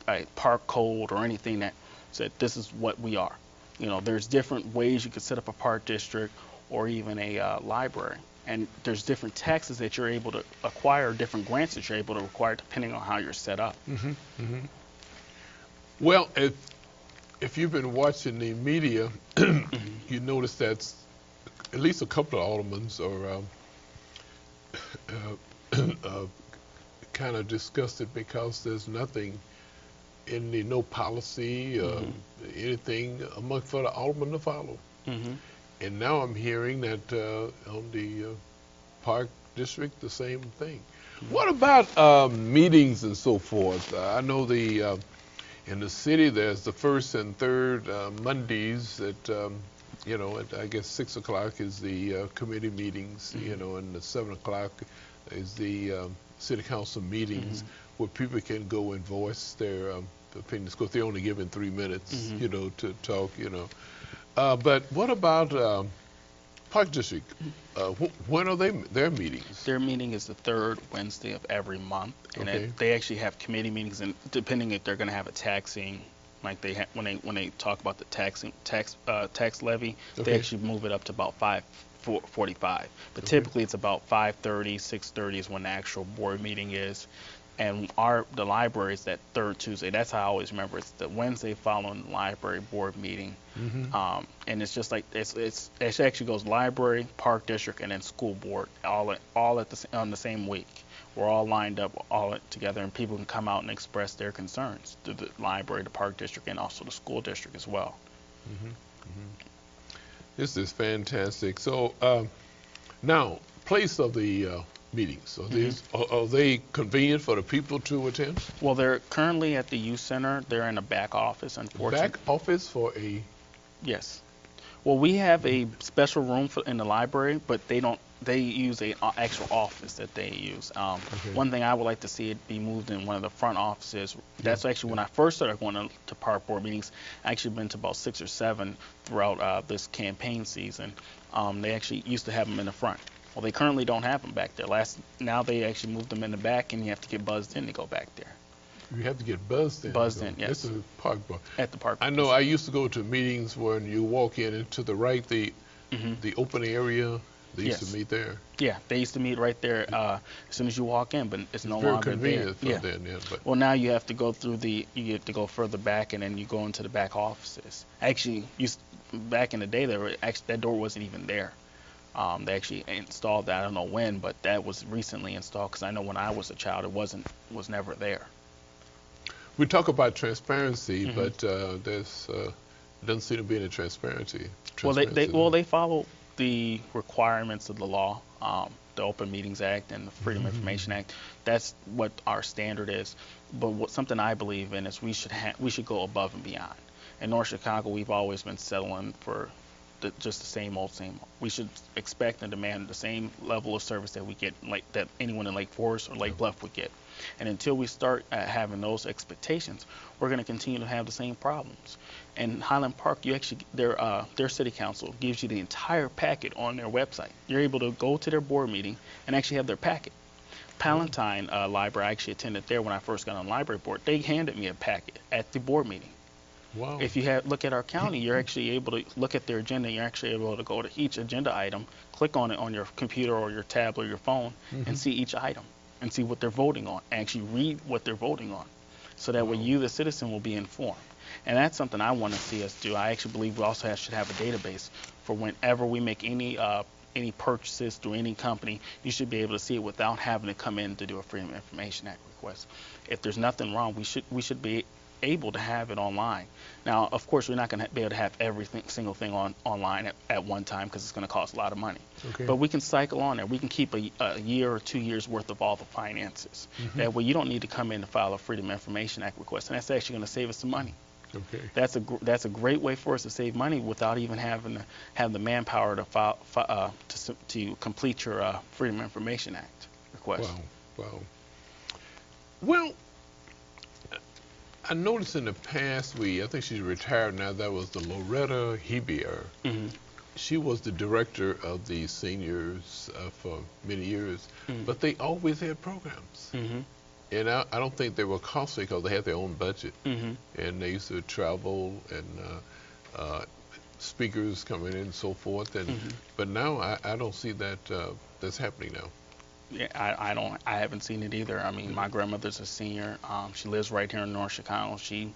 a park code, or anything that said this is what we are. You know, there's different ways you could set up a park district or even a library. And there's different taxes that you're able to acquire, different grants that you're able to acquire depending on how you're set up. Well, if you've been watching the media, you notice that at least a couple of aldermen are kind of disgusted because there's nothing in the no policy, anything for the aldermen to follow. And now I'm hearing that on the Park District, the same thing. What about meetings and so forth? I know in the city there's the first and third Mondays at, you know, at, I guess 6 o'clock is the committee meetings, you know, and at 7 o'clock is the city council meetings where people can go and voice their opinions. Of course, they're only given 3 minutes, you know, to talk, you know. But what about Park District? When are their meetings? Their meeting is the third Wednesday of every month, and they actually have committee meetings. And depending if they're going to have a taxing, like they when they talk about the tax levy, they actually move it up to about 5:45. But typically it's about 5:30, 6:30 is when the actual board meeting is. And the library is that third Tuesday. That's how I always remember. It's the Wednesday following the library board meeting. And it's just like it actually goes library, park district, and then school board all on the same week. We're all lined up all together, and people can come out and express their concerns to the library, the park district, and also the school district as well. This is fantastic. So now, place of the meetings. Are they convenient for the people to attend? Well, they're currently at the youth center. They're in a back office, unfortunately. Back office for a... Yes. Well, we have a special room in the library, but they use an actual office that they use. One thing I would like to see it be moved in one of the front offices. That's actually when I first started going to park board meetings. I actually been to about 6 or 7 throughout this campaign season. They actually used to have them in the front. Well, they currently don't have them back there. Now they actually moved them in the back, and you have to get buzzed in to go back there. You have to get buzzed in. Buzzed in, yes. This is a park bar. At the park. I know I used to go to meetings where you walk in and to the right, the open area, they used to meet there. Yeah, they used to meet right there as soon as you walk in, but it's no longer convenient there. For them, but well, now you have to go through you have to go further back, and then you go into the back offices. Actually, back in the day, that door wasn't even there. They actually installed that. I don't know when, but that was recently installed because I know when I was a child, it was never there. We talk about transparency, but there's doesn't seem to be any transparency. Well, they follow the requirements of the law, the Open Meetings Act and the Freedom of Information Act. That's what our standard is. But something I believe in is we should go above and beyond. In North Chicago, we've always been settling for just the same old. We should expect and demand the same level of service that we get, like that anyone in Lake Forest or Lake Bluff would get. And until we start having those expectations, we're going to continue to have the same problems. And Highland Park, their city council gives you the entire packet on their website. You're able to go to their board meeting and actually have their packet. Palatine Library, I actually attended there when I first got on the library board. They handed me a packet at the board meeting. Wow. If you look at our county, you're actually able to look at their agenda. You're actually able to go to each agenda item, click on it on your computer or your tablet or your phone, and see each item and see what they're voting on. Actually read what they're voting on, so that way you, the citizen, will be informed. And that's something I want to see us do. I actually believe we also should have a database for whenever we make any purchases through any company. You should be able to see it without having to come in to do a Freedom of Information Act request. If there's nothing wrong, we should be able to have it online. Now, of course, we're not going to be able to have every single thing online at one time because it's going to cost a lot of money. But we can cycle on there. We can keep a year or 2 years worth of all the finances. That way you don't need to come in to file a Freedom of Information Act request, and that's actually going to save us some money. Okay. That's a great way for us to save money without even having to have the manpower to complete your Freedom of Information Act request. Wow. Wow. Well, I noticed in the past, I think she's retired now, that was the Loretta Hebier. Hmm. She was the director of the seniors for many years, Hmm. but they always had programs. Hmm. And I don't think they were costly because they had their own budget. Hmm. And they used to travel and speakers coming in and so forth. And But now I don't see that that's happening now. Yeah, I haven't seen it either. I mean, my grandmother's a senior. She lives right here in North Chicago. She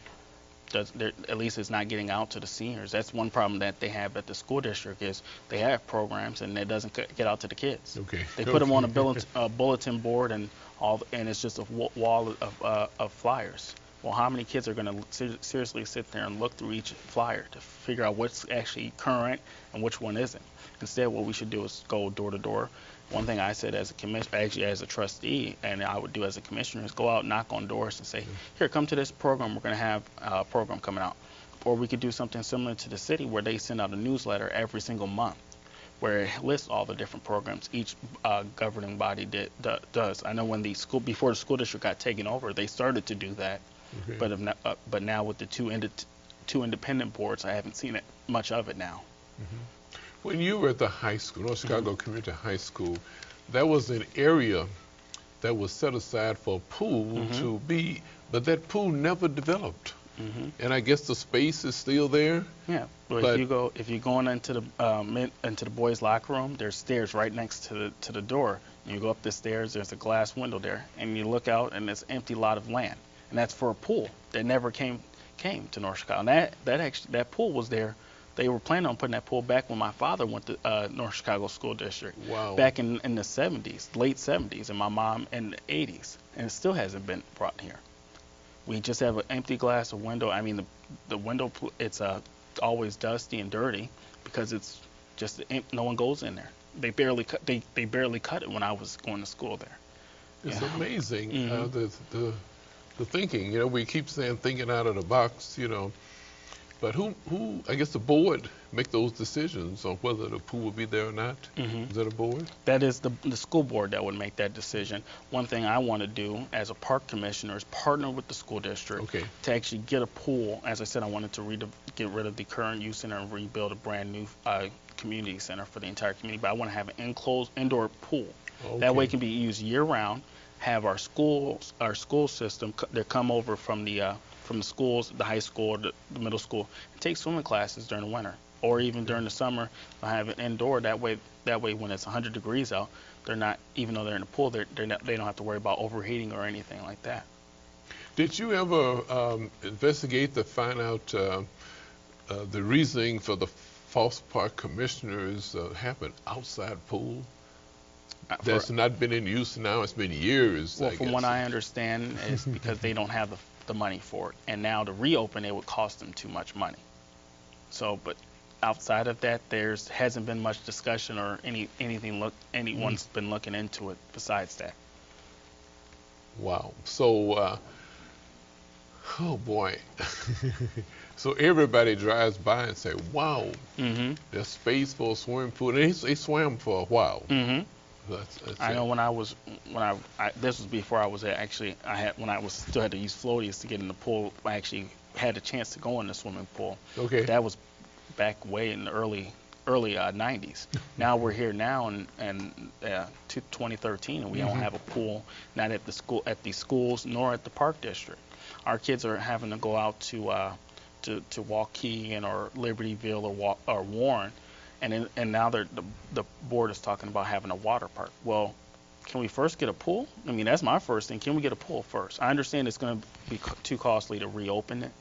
does, at least it's not getting out to the seniors. That's one problem that they have at the school district is they have programs and it doesn't get out to the kids. Okay. They put them on a bulletin board and and it's just a wall of flyers. Well, how many kids are going to seriously sit there and look through each flyer to figure out what's actually current and which one isn't? Instead, what we should do is go door to door. One thing I said as a trustee, and I would do as a commissioner, is go out, knock on doors, and say, "Here, come to this program. We're going to have a program coming out." Or we could do something similar to the city, where they send out a newsletter every single month, where it lists all the different programs each governing body does. I know when before the school district got taken over, they started to do that, Okay. but now with the two independent boards, I haven't seen much of it now. When you were at the high school, North Chicago Community High School, that was an area that was set aside for a pool to be, but that pool never developed. And I guess the space is still there. Yeah, but if you're going into the boys' locker room, there's stairs right next to the door. And you go up the stairs, there's a glass window there, and you look out, and it's an empty lot of land, and that's for a pool that never came to North Chicago. And that pool was there. They were planning on putting that pool back when my father went to North Chicago School District. Wow. Back in the 70s, late 70s, and my mom in the 80s, and it still hasn't been brought here. We just have an empty glass of window. I mean, the window, it's always dusty and dirty because it's just no one goes in there. They barely cut it when I was going to school there. It's amazing the thinking. You know, we keep saying thinking out of the box. You know, but who? I guess the board make those decisions on whether the pool will be there or not. Is that a board? That is the school board that would make that decision. One thing I want to do as a park commissioner is partner with the school district to actually get a pool. As I said, I wanted to get rid of the current youth center and rebuild a brand new community center for the entire community. But I want to have an enclosed indoor pool. That way it can be used year round. Have our school system they come over from the schools, the high school, the middle school, and take swimming classes during the winter, or even during the summer. I have it indoor. That way, when it's 100 degrees out, they're not, even though they're in the pool, they don't have to worry about overheating or anything like that. Did you ever investigate to find out the reasoning for the Foss Park commissioners have an outside pool that's not been in use now? It's been years. Well, from what I understand, is because they don't have the money for it, and now to reopen it would cost them too much money. So, but outside of that, hasn't been much discussion or anyone's been looking into it besides that. Wow. So, oh boy. So everybody drives by and say, "Wow, there's space for a swimming pool." And they swam for a while. That's I know this was before I was when I still had to use floaties to get in the pool. I actually had a chance to go in the swimming pool. Okay. That was back way in the early 90s. Now we're here now in 2013, and we don't have a pool, not at the schools nor at the park district. Our kids are having to go out to Waukegan or Libertyville or Warren. And now the board is talking about having a water park. Well, can we first get a pool? I mean, that's my first thing. Can we get a pool first? I understand it's going to be too costly to reopen it,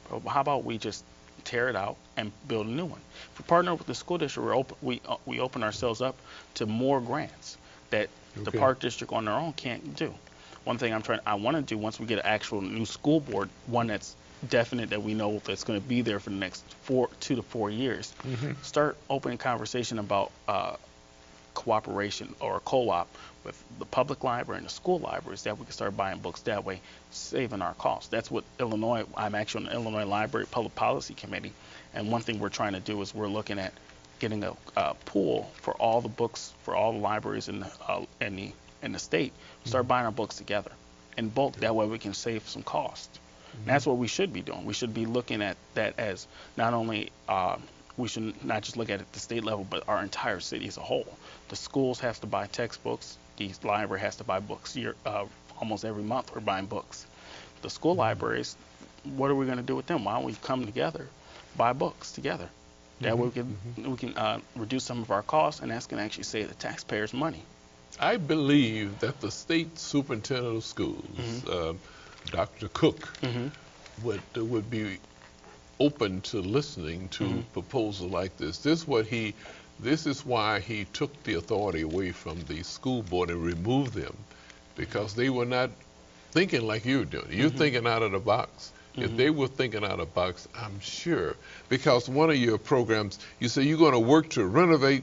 but how about we just tear it out and build a new one? If we partner with the school district, we open ourselves up to more grants that the park district on their own can't do. One thing I want to do once we get an actual new school board, one that's definite that we know that's going to be there for the next 2 to 4 years. Start opening conversation about cooperation or a co-op with the public library and the school libraries, that we can start buying books that way, saving our costs. That's what Illinois, I'm actually on the Illinois Library Public Policy Committee, and one thing we're trying to do is we're looking at getting a pool for all the books for all the libraries in the state. Start buying our books together in bulk. That way we can save some cost. And that's what we should be doing. We should be looking at that as not only we should not just look at it at the state level, but our entire city as a whole. The schools have to buy textbooks. The library has to buy books. Almost every month we're buying books. The school libraries, what are we going to do with them? Why don't we come together, buy books together? That way we can reduce some of our costs, and that's going to actually save the taxpayers money. I believe that the state superintendent of schools, Dr. Cook, would be open to listening to a proposal like this. This is why he took the authority away from the school board and removed them, because they were not thinking like you're doing. You're thinking out of the box. If they were thinking out of the box, I'm sure, because one of your programs, you say you're going to work to renovate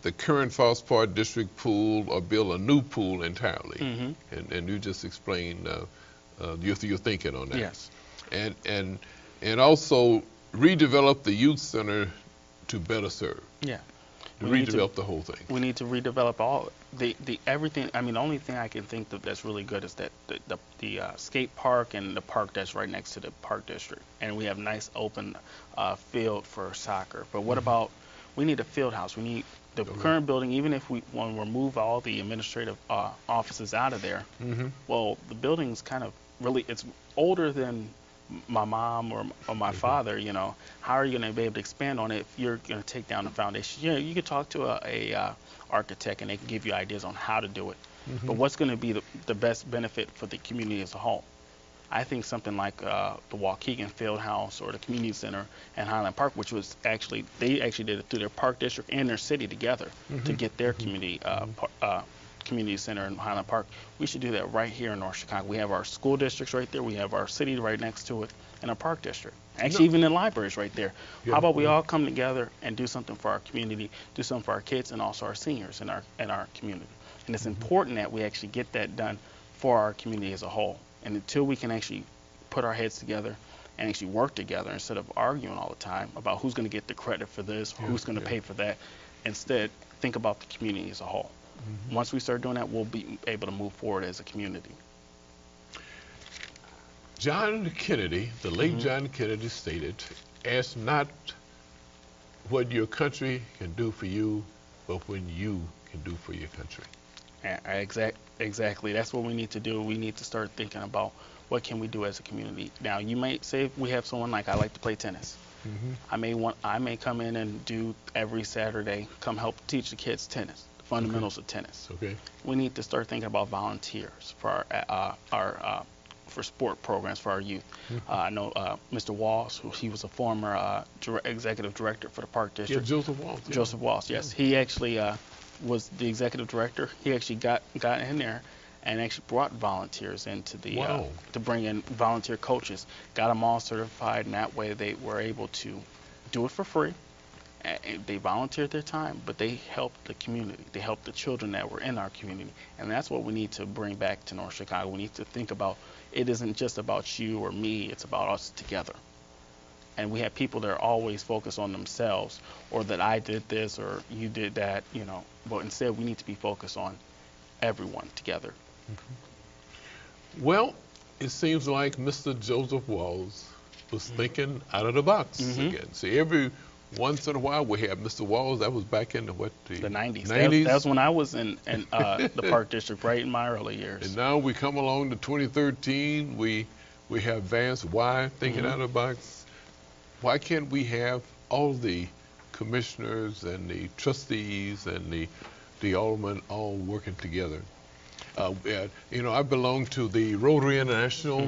the current Foss Park District pool or build a new pool entirely, and you just explained your thinking on that. Yes. And also redevelop the youth center to better serve. Yeah. To redevelop the whole thing. We need to redevelop all the everything. I mean, the only thing I can think that's really good is that the skate park and the park that's right next to the park district, and we have nice open field for soccer. But what about, we need a field house. We need the current building, even if we want to remove all the administrative offices out of there. Well, the building's kind of really, it's older than my mom or my father. You know, how are you going to be able to expand on it if you're going to take down the foundation? You know, you could talk to a architect and they can give you ideas on how to do it. But what's going to be the best benefit for the community as a whole? I think something like the Waukegan Field House or the Community Center in Highland Park, which was actually, they actually did it through their park district and their city together to get their community community center in Highland Park. We should do that right here in North Chicago. We have our school districts right there. We have our city right next to it, and our park district. Actually, even the libraries right there. How about we all come together and do something for our community, do something for our kids and also our seniors in our community. And it's important that we actually get that done for our community as a whole. And until we can actually put our heads together and actually work together instead of arguing all the time about who's going to get the credit for this, who's going to pay for that, instead think about the community as a whole. Once we start doing that, we'll be able to move forward as a community. John Kennedy, the late John Kennedy stated, ask not what your country can do for you, but what you can do for your country. Exactly. That's what we need to do. We need to start thinking about what can we do as a community. Now, you might say we have someone like, I like to play tennis. I may come in and do every Saturday, come help teach the kids tennis, the fundamentals of tennis. We need to start thinking about volunteers for our for sport programs for our youth. I know Mr. Walls, he was a former executive director for the Park District. Yeah, Joseph Walls. Yeah. Joseph Walls, yes. He actually was the executive director. He actually got in there and actually brought volunteers into the to bring in volunteer coaches, got them all certified, and that way they were able to do it for free. They volunteered their time, but they helped the community. They helped the children that were in our community, and that's what we need to bring back to North Chicago. We need to think about, it isn't just about you or me, it's about us together. And we have people that are always focused on themselves, or that I did this or you did that, you know, but instead we need to be focused on everyone together. Well, it seems like Mr. Joseph Walls was thinking out of the box again. See, every once in a while we have Mr. Walls. That was back in the 90s. That was when I was in the Park District, right in my early years. And now we come along to 2013. We have Vance Wyatt thinking out of the box. Why can't we have all the commissioners and the trustees and the aldermen all working together? You know, I belong to the Rotary International,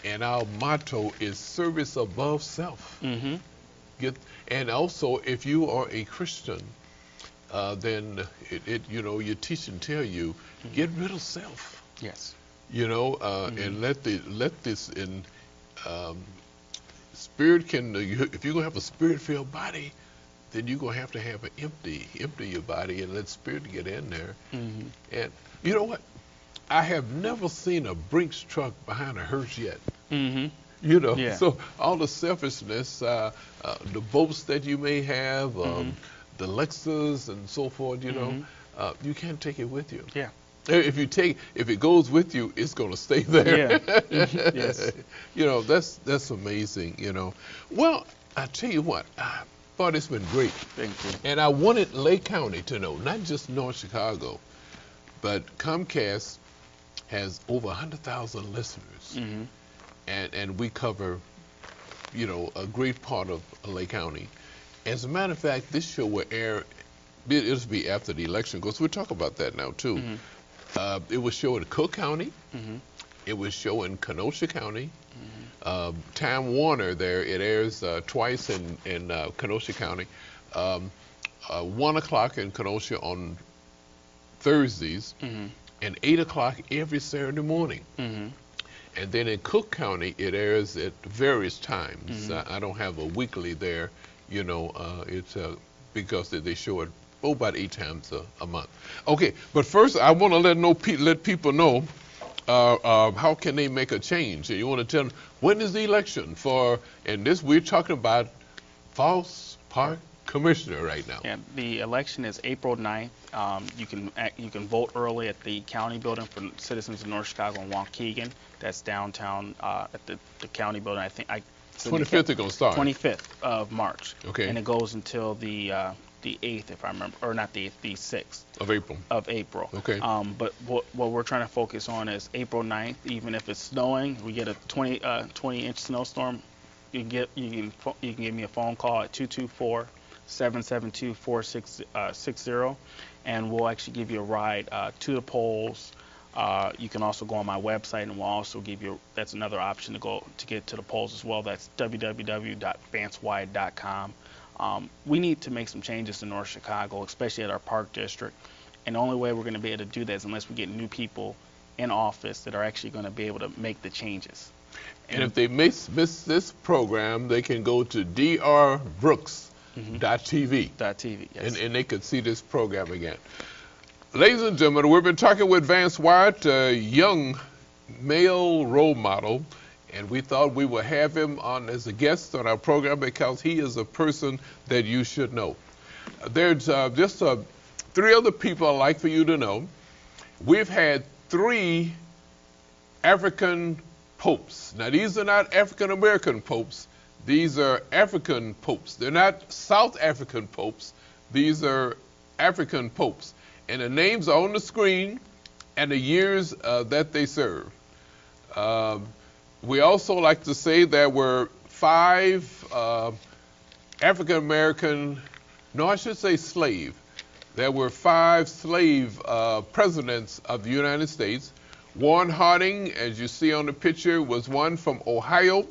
and our motto is service above self. And also, if you are a Christian, then you know, your teaching tell you, get rid of self. Yes. You know, and let this in spirit can. If you're gonna have a spirit-filled body, then you're going to have an empty your body and let spirit get in there. Mm-hmm. And you know what? I have never seen a Brinks truck behind a hearse yet. Mm-hmm. You know, Yeah. so all the selfishness, the boats that you may have, the Lexus and so forth, you know, you can't take it with you. Yeah. If it goes with you, it's going to stay there. Yeah. Yes. You know, that's amazing, you know. Well, I tell you what, I thought it's been great. Thank you. And I wanted Lake County to know, not just North Chicago, but Comcast has over 100,000 listeners. Mm-hmm. And we cover, you know, a great part of Lake County. As a matter of fact, this show will air, it'll be after the election, because we'll talk about that now too. Mm-hmm. It was show in Cook County. Mm-hmm. It was show in Kenosha County. Mm-hmm. Time Warner there, it airs twice in Kenosha County. 1 o'clock in Kenosha on Thursdays, Mm-hmm. and 8 o'clock every Saturday morning. Mm-hmm. And then in Cook County, it airs at various times. Mm-hmm. I don't have a weekly there, you know, it's because they show it about 8 times a month. Okay, but first I want to let people know how can they make a change. And you want to tell them, when is the election for, and this we're talking about Foss Park Commissioner right now. Yeah, the election is April 9th. You can vote early at the county building for citizens of North Chicago and Waukegan. That's downtown at the county building. I think 25th is going to start. 25th of March. Okay. And it goes until the 8th, if I remember, or not the 8th, the 6th of April. Okay. But what we're trying to focus on is April 9th. Even if it's snowing, we get a 20-inch snowstorm. You can give me a phone call at 224-772-4660, and we'll actually give you a ride to the polls. You can also go on my website, and we'll also give you, that's another option to get to the polls as well. That's www.vancewyatt.com. We need to make some changes in North Chicago, especially at our Park District. And the only way we're going to be able to do that is unless we get new people in office that are actually going to be able to make the changes. And if they miss this program, they can go to drbrooks.tv. .tv, yes. And they could see this program again. Ladies and gentlemen, we've been talking with Vance Wyatt, a young male role model, and we thought we would have him on as a guest on our program because he is a person that you should know. There's just 3 other people I'd like for you to know. We've had 3 African popes. Now, these are not African American popes. These are African popes. They're not South African popes. These are African popes. And the names are on the screen and the years that they served. We also like to say there were 5 African American, no, I should say slave. There were 5 slave presidents of the United States. Warren Harding, as you see on the picture, was one from Ohio.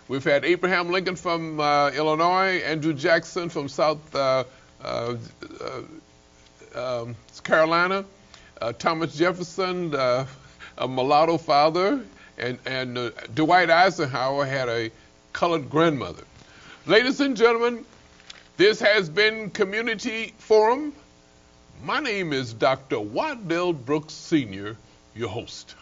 We've had Abraham Lincoln from Illinois, Andrew Jackson from South Carolina, Thomas Jefferson, a mulatto father, and Dwight Eisenhower had a colored grandmother. Ladies and gentlemen, this has been Community Forum. My name is Dr. Waddell Brooks Sr., your host.